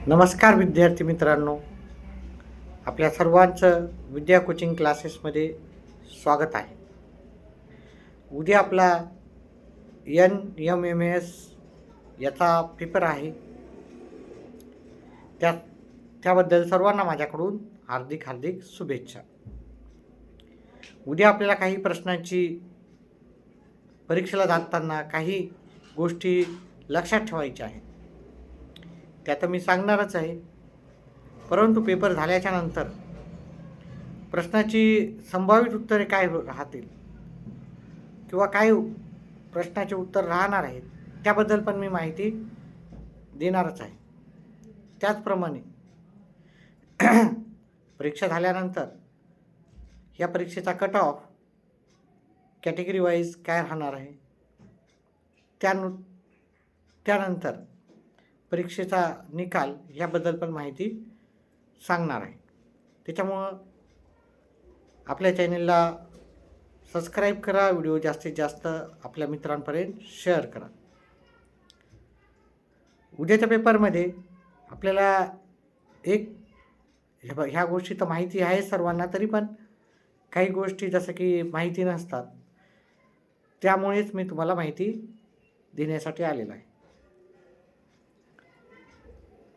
नमस्कार विद्यार्थी मित्रांनो, आपल्या सर्वांचं विद्या कोचिंग क्लासेसमध्ये स्वागत आहे. उद्या आपला NMMS याचा पेपर आहे. त्याबद्दल सर्वांना माझ्याकडून हार्दिक शुभेच्छा. उद्या आपल्याला काही प्रश्नांची परीक्षेला जाताना काही गोष्टी लक्षात ठेवायच्या आहेत. त्या तर मी सांगणारच आहे, परंतु पेपर झाल्याच्या नंतर प्रश्नाची संभावित उत्तरे काय राहतील किंवा काय प्रश्नाचे उत्तर राहणार आहेत त्याबद्दल पण मी माहिती देणारच आहे. त्याचप्रमाणे परीक्षा झाल्यानंतर या परीक्षेचा कट ऑफ कॅटेगरी वाईज काय राहणार आहे, त्यानंतर परीक्षेचा निकाल याबद्दल पण माहिती सांगणार आहे. त्याच्यामुळं आपल्या चॅनलला सबस्क्राईब करा, व्हिडिओ जास्तीत जास्त आपल्या मित्रांपर्यंत शेअर करा. उद्याच्या पेपरमध्ये आपल्याला ह्या गोष्टी तर माहिती आहे सर्वांना, तरी पण काही गोष्टी जसं की माहिती नसतात, त्यामुळेच मी तुम्हाला माहिती देण्यासाठी आलेला आहे.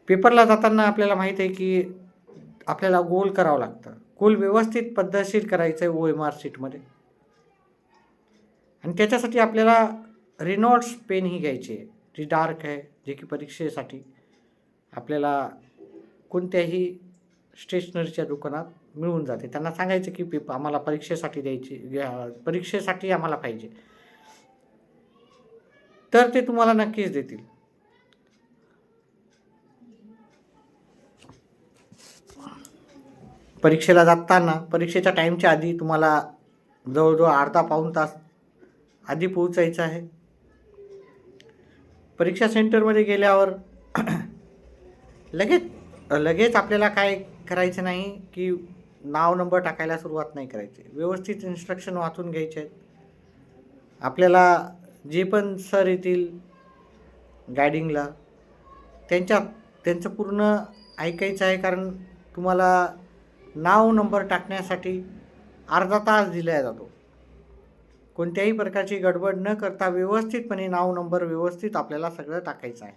पेपरला जाताना आपल्याला माहीत आहे की आपल्याला गोल करावं लागतं. गोल व्यवस्थित पद्धतशीर करायचं आहे OMR शीटमध्ये, आणि त्याच्यासाठी आपल्याला रेनॉल्ड्स पेन ही घ्यायची आहे, जी डार्क आहे, जे की परीक्षेसाठी आपल्याला कोणत्याही स्टेशनरीच्या दुकानात मिळून जाते. त्यांना सांगायचं की आम्हाला परीक्षेसाठी आम्हाला पाहिजे, तर ते तुम्हाला नक्कीच देतील. परीक्षेला जाताना परीक्षेच्या टाईमच्या आधी तुम्हाला जवळजवळ अर्धा-पाऊण तास आधी पोहोचायचं आहे. परीक्षा सेंटरमध्ये गेल्यावर लगेच आपल्याला काय करायचं नाही की नाव नंबर टाकायला सुरुवात नाही करायची. व्यवस्थित इन्स्ट्रक्शन वाचून घ्यायचे आहेत. आपल्याला जे पण सर येतील गायडिंगला त्यांचं पूर्ण ऐकायचं आहे, कारण तुम्हाला नाव नंबर टाकण्यासाठी अर्धा तास दिला जातो. कोणत्याही प्रकारची गडबड न करता व्यवस्थितपणे नाव नंबर व्यवस्थित आपल्याला सगळं टाकायचं आहे.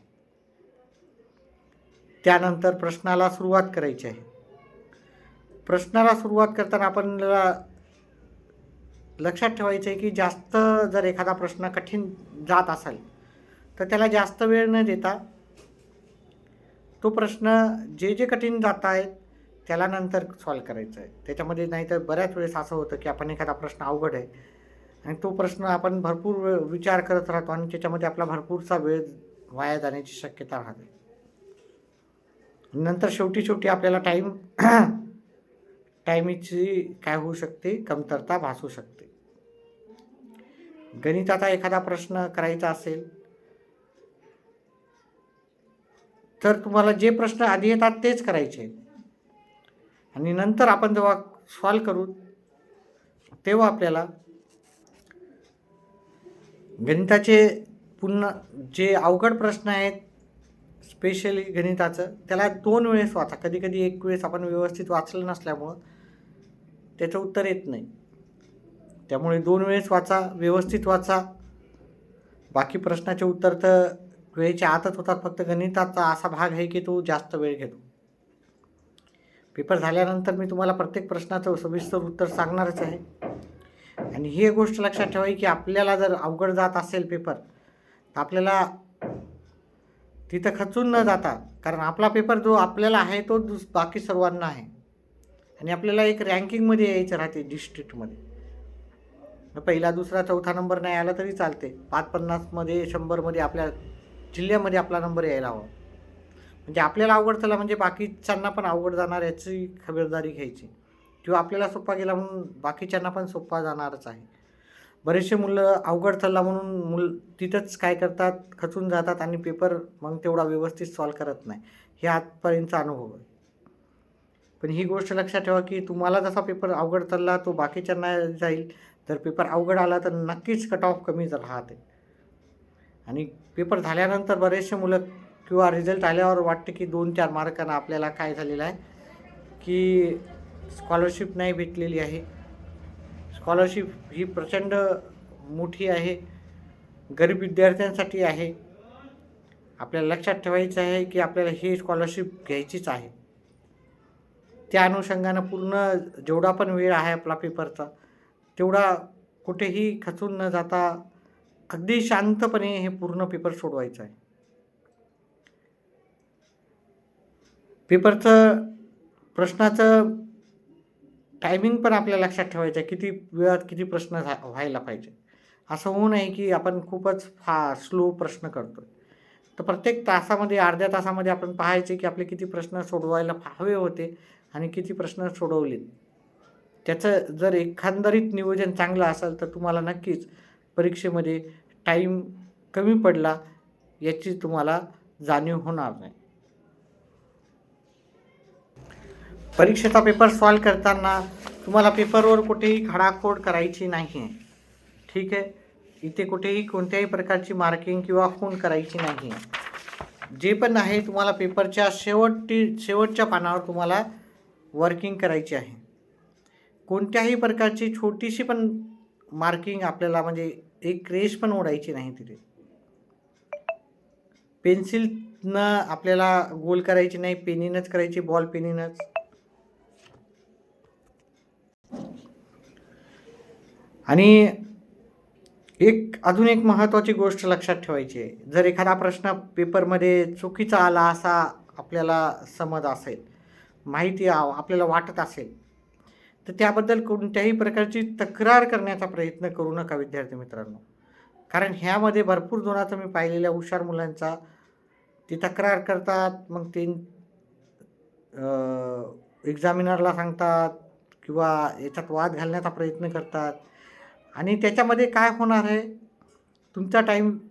त्यानंतर प्रश्नाला सुरुवात करायची आहे. प्रश्नाला सुरुवात करताना आपल्याला लक्षात ठेवायचं आहे की जास्त जर एखादा प्रश्न कठीण जात असेल तर त्याला जास्त वेळ न देता तो प्रश्न जे कठीण जात आहेत त्याला नंतर सॉल्व करायचं आहे. त्याच्यामध्ये नाहीतर बऱ्याच वेळेस असं होतं की आपण एखादा प्रश्न अवघड आहे आणि तो प्रश्न आपण भरपूर विचार करत राहतो आणि त्याच्यामध्ये आपला भरपूरसा वेळ वाया जाण्याची शक्यता राहते. नंतर शेवटी आपल्याला टाईमची काय होऊ शकते, कमतरता भासू शकते. गणिताचा एखादा प्रश्न करायचा असेल तर तुम्हाला जे प्रश्न आधी येतात तेच करायचे, आणि नंतर आपण जेव्हा सॉल्व करू तेव्हा आपल्याला गणिताचे पुन्हा जे अवघड प्रश्न आहेत, स्पेशली गणिताचं, त्याला 2 वेळेस वाचा. कधी एक वेळेस आपण व्यवस्थित वाचलं नसल्यामुळं त्याचं उत्तर येत नाही. त्यामुळे 2 वेळेस वाचा, व्यवस्थित वाचा. बाकी प्रश्नाचे उत्तर तर वेळेच्या आतच होतात. फक्त गणिताचा असा भाग आहे की तो जास्त वेळ घेतो. पेपर झाल्यानंतर मी तुम्हाला प्रत्येक प्रश्नाचं सविस्तर उत्तर सांगणारच आहे. आणि ही गोष्ट लक्षात ठेवावी की आपल्याला जर अवघड जात असेल पेपर तर आपल्याला तिथं खचून न जाता, कारण आपला पेपर जो आपल्याला आहे तो बाकी सर्वांना आहे, आणि आपल्याला एक रँकिंगमध्ये यायचं राहते डिस्ट्रिक्टमध्ये. पहिला, दुसरा, चौथा नंबर नाही आला तरी चालते. 550मध्ये 100मध्ये आपल्या जिल्ह्यामध्ये आपला नंबर यायला हवा. म्हणजे आपल्याला अवघड झाला म्हणजे बाकीच्यांना पण अवघड जाणार याची खबरदारी घ्यायची, किंवा आपल्याला सोपा गेला म्हणून बाकीच्यांना पण सोपा जाणारच आहे. बरेचसे मुलं अवघड चालला म्हणून तिथंच काय करतात, खचून जातात आणि पेपर मग तेवढा व्यवस्थित सॉल्व करत नाही. हे आजपर्यंतचा अनुभव आहे. पण ही गोष्ट लक्षात ठेवा की तुम्हाला जसा पेपर अवघड चालला तो बाकीच्यांना जाईल. जर पेपर अवघड आला तर नक्कीच कट ऑफ कमी राहते. आणि पेपर झाल्यानंतर बरेचसे मुलं किंवा रिझल्ट आल्यावर वाटतं की 2-4 मार्कांना आपल्याला काय झालेलं आहे की स्कॉलरशिप नाही भेटलेली आहे. स्कॉलरशिप ही प्रचंड मोठी आहे, गरीब विद्यार्थ्यांसाठी आहे. आपल्याला लक्षात ठेवायचं आहे की आपल्याला ही स्कॉलरशिप घ्यायचीच आहे. त्या अनुषंगानं पूर्ण जेवढा पण वेळ आहे आपला पेपरचा, तेवढा कुठेही खचून न जाता अगदी शांतपणे हे पूर्ण पेपर सोडवायचं आहे. पेपरचं प्रश्नाचं टायमिंग पण आपल्याला लक्षात ठेवायचं आहे, किती वेळात किती प्रश्न व्हायला पाहिजे. असं होऊ नये की आपण खूपच स्लो प्रश्न करतो आहे. तर प्रत्येक तासामध्ये, अर्ध्या तासामध्ये आपण पाहायचे की आपले किती प्रश्न सोडवायला हवे होते आणि किती प्रश्न सोडवले. त्याचं जर एकंदरीत नियोजन चांगलं असेल तर तुम्हाला नक्कीच परीक्षेमध्ये टाईम कमी पडला याची तुम्हाला जाणीव होणार नाही. परीक्षेचा पेपर सॉल्व करताना तुम्हाला पेपरवर कुठेही खाडाखोड करायची नाही आहे. ठीक आहे, इथे कुठेही कोणत्याही प्रकारची मार्किंग किंवा खूण करायची नाही आहे. जे पण आहे तुम्हाला पेपरच्या शेवटच्या पानावर तुम्हाला वर्किंग करायची आहे. कोणत्याही प्रकारची छोटीशी पण मार्किंग आपल्याला म्हणजे एक रेष पण ओढायची नाही तिथे. पेन्सिलनं आपल्याला गोल करायची नाही, पेनीनंच करायची, बॉल पेनीनंच. आणि अजून एक महत्त्वाची गोष्ट लक्षात ठेवायची आहे. जर एखादा प्रश्न पेपरमध्ये चुकीचा आला असा आपल्याला समज असेल, माहिती आपल्याला वाटत असेल, तर त्याबद्दल कोणत्याही प्रकारची तक्रार करण्याचा प्रयत्न करू नका विद्यार्थी मित्रांनो. कारण ह्यामध्ये भरपूर जणांचा मी पाहिलेल्या हुशार मुलांचा ती तक्रार करतात, मग ते एक्झामिनरला सांगतात किंवा याच्यात वाद घालण्याचा प्रयत्न करतात. आणि त्याच्यामध्ये काय होणार आहे, तुमचा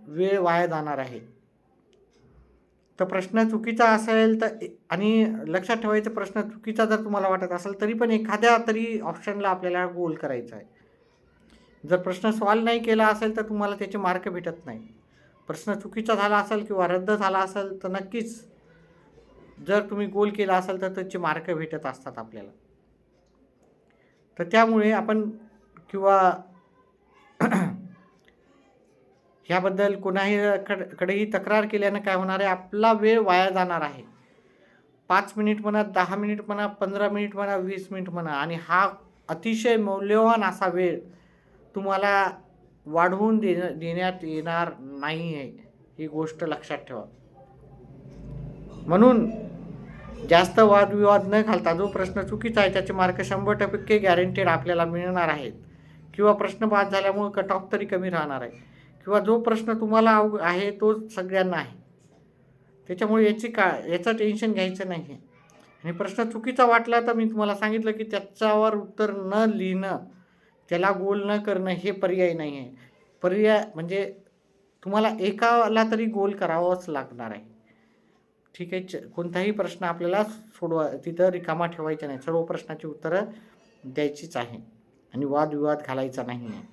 वेळ वाया जाणार आहे. तर प्रश्न चुकीचा असेल तर आणि लक्षात ठेवायचं, प्रश्न चुकीचा जर तुम्हाला वाटत असेल तरी पण एखाद्या तरी ऑप्शनला आपल्याला गोल करायचा आहे. जर प्रश्न सॉल्व नाही केला असेल तर तुम्हाला त्याचे मार्क भेटत नाही. प्रश्न चुकीचा झाला असेल किंवा रद्द झाला असेल तर नक्कीच जर तुम्ही गोल केला असेल तर त्याचे मार्क भेटत असतात आपल्याला. तर त्यामुळे आपण किंवा ह्याबद्दल कडेही तक्रार केल्यानं काय होणार आहे, आपला वेळ वाया जाणार आहे. 5 मिनिट म्हणा, 10 मिनिट म्हणा, 15 मिनिट म्हणा, 20 मिनिट म्हणा, आणि हा अतिशय मौल्यवान असा वेळ तुम्हाला वाढवून देण्यात येणार नाही आहे. ही गोष्ट लक्षात ठेवा. म्हणून जास्त वादविवाद न घालता जो प्रश्न चुकीचा आहे त्याचे मार्क 100% गॅरंटेड आपल्याला मिळणार आहेत. किंवा प्रश्न बाद झाल्यामुळे कट ऑफ तरी कमी राहणार आहे. किंवा जो प्रश्न तुम्हाला आहे तो सगळ्यांना आहे, त्याच्यामुळे याचं टेन्शन घ्यायचं नाही आहे. आणि प्रश्न चुकीचा वाटला तर मी तुम्हाला सांगितलं की त्याच्यावर उत्तर न लिहिणं, त्याला गोल न करणं हे पर्याय नाही आहे. पर्याय म्हणजे तुम्हाला एकाला तरी गोल करावंच लागणार आहे. ठीक आहे, कोणताही प्रश्न आपल्याला तिथं रिकामा ठेवायचा नाही. सर्व प्रश्नाची उत्तरं द्यायचीच आहे आणि वादविवाद घालायचा नाही आहे.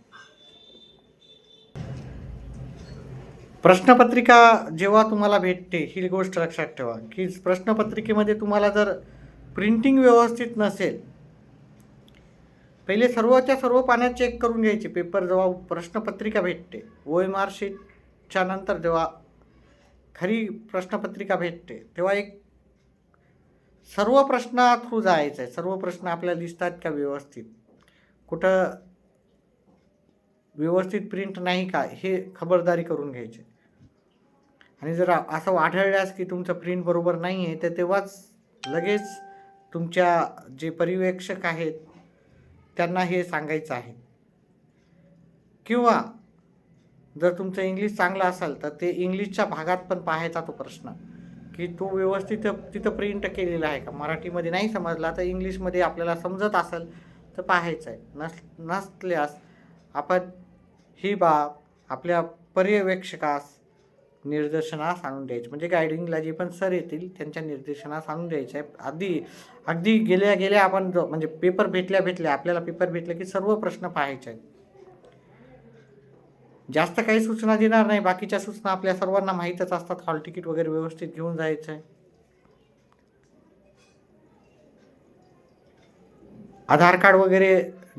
प्रश्नपत्रिका जेव्हा तुम्हाला भेटते ही गोष्ट लक्षात ठेवा की प्रश्नपत्रिकेमध्ये तुम्हाला जर प्रिंटिंग व्यवस्थित नसेल, पहिले सर्वच्या सर्व पानं चेक करून घ्यायचे. पेपर जेव्हा प्रश्नपत्रिका भेटते, OMR शीटच्या नंतर जेव्हा खरी प्रश्नपत्रिका भेटते तेव्हा एक सर्व प्रश्न थ्रू जायचं आहे. सर्व प्रश्न आपल्याला दिसतात का व्यवस्थित, कुठं व्यवस्थित प्रिंट नाही का हे खबरदारी करून घ्यायचे. आणि जर असं आढळल्यास की तुमचं प्रिंट बरोबर नाही आहे तर तेव्हाच लगेच तुमच्या जे पर्यवेक्षक आहेत त्यांना हे सांगायचं आहे. किंवा जर तुमचं इंग्लिश चांगलं असेल तर ते इंग्लिशच्या भागात पण पाहायचा तो प्रश्न की तो व्यवस्थित तिथं प्रिंट केलेला आहे का. मराठीमध्ये नाही समजला तर इंग्लिशमध्ये आपल्याला समजत असेल तर पाहायचं आहे. नसल्यास आपण ही बाब आपल्या पर्यवेक्षकास निर्देशनास आणून द्यायचे. म्हणजे गायडिंगला जे पण सर येतील त्यांच्या निर्देशनास आणून द्यायचे आहे. अगदी गेल्या आपण म्हणजे पेपर भेटल्या आपल्याला पेपर भेटले की सर्व प्रश्न पाहायचे आहेत. जास्त काही सूचना देणार नाही. बाकीच्या सूचना आपल्या सर्वांना माहीतच असतात. हॉल तिकीट वगैरे व्यवस्थित घेऊन जायचं आहे. आधार कार्ड वगैरे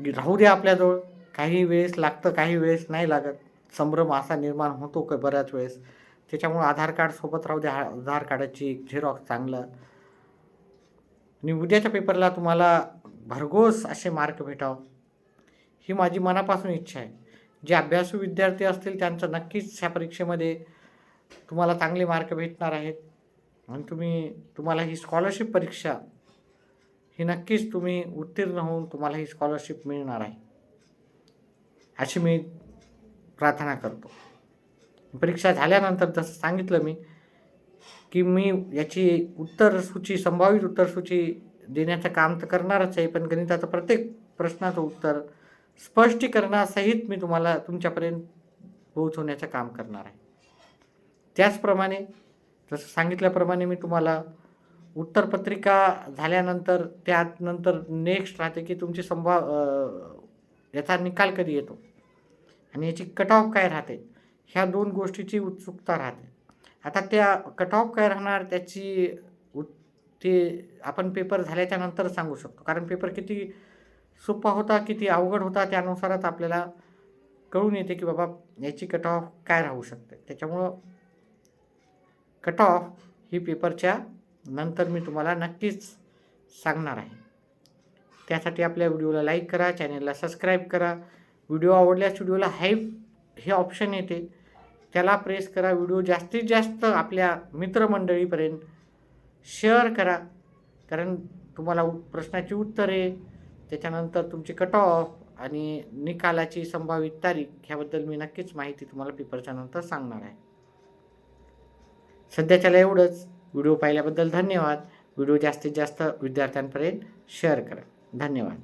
राहू द्या आपल्याजवळ. काही वेळेस लागतं, काही वेळेस नाही लागत. संभ्रम असा निर्माण होतो का बऱ्याच वेळेस. त्याच्यामुळे आधार कार्ड सोबत राहू द्या. आधार कार्डाची एक झेरॉक्स चांगलं. आणि उद्याच्या पेपरला तुम्हाला भरघोस असे मार्क भेटावं ही माझी मनापासून इच्छा आहे. जे अभ्यासू विद्यार्थी असतील त्यांचं नक्कीच ह्या परीक्षेमध्ये तुम्हाला चांगले मार्क भेटणार आहेत. आणि तुम्हाला ही स्कॉलरशिप परीक्षा ही नक्कीच तुम्ही उत्तीर्ण होऊन तुम्हाला ही स्कॉलरशिप मिळणार आहे, अशी मी प्रार्थना करतो. परीक्षा झाल्यानंतर जसं सांगितलं मी की मी याची उत्तरसूची, संभावित उत्तरसूची देण्याचं काम तर करणारच आहे. पण गणिताचं प्रत्येक प्रश्नाचं उत्तर स्पष्टीकरणासहित मी तुम्हाला तुमच्यापर्यंत पोहोचवण्याचं काम करणार आहे. त्याचप्रमाणे जसं सांगितल्याप्रमाणे मी तुम्हाला उत्तरपत्रिका झाल्यानंतर त्यानंतर नेक्स्ट राहते की तुमची याचा निकाल कधी येतो आणि याची कट ऑफ काय राहते, ह्या 2 गोष्टीची उत्सुकता राहते. आता त्या कट ऑफ काय राहणार ते आपण पेपर झाल्याच्या नंतर सांगू शकतो. कारण पेपर किती सोपा होता, किती अवघड होता त्यानुसारच आपल्याला कळून येते की बाबा याची कट ऑफ काय राहू शकते. त्याच्यामुळं कट ऑफ ही पेपरच्या नंतर मी तुम्हाला नक्कीच सांगणार आहे. त्यासाठी आपल्या व्हिडिओला लाईक करा, चॅनलला सबस्क्राईब करा. व्हिडिओ आवडल्यास व्हिडिओला हाईप हे ऑप्शन येते, त्याला प्रेस करा. व्हिडिओ जास्तीत जास्त आपल्या मित्रमंडळीपर्यंत शेअर करा. कारण तुम्हाला प्रश्नाची उत्तरे, त्याच्यानंतर तुमची कट ऑफ आणि निकालाची संभावित तारीख ह्याबद्दल मी नक्कीच माहिती तुम्हाला पेपरच्या नंतर सांगणार आहे. सध्याच्याला एवढंच. व्हिडिओ पाहिल्याबद्दल धन्यवाद. व्हिडिओ जास्तीत जास्त विद्यार्थ्यांपर्यंत शेअर करा. धन्यवाद.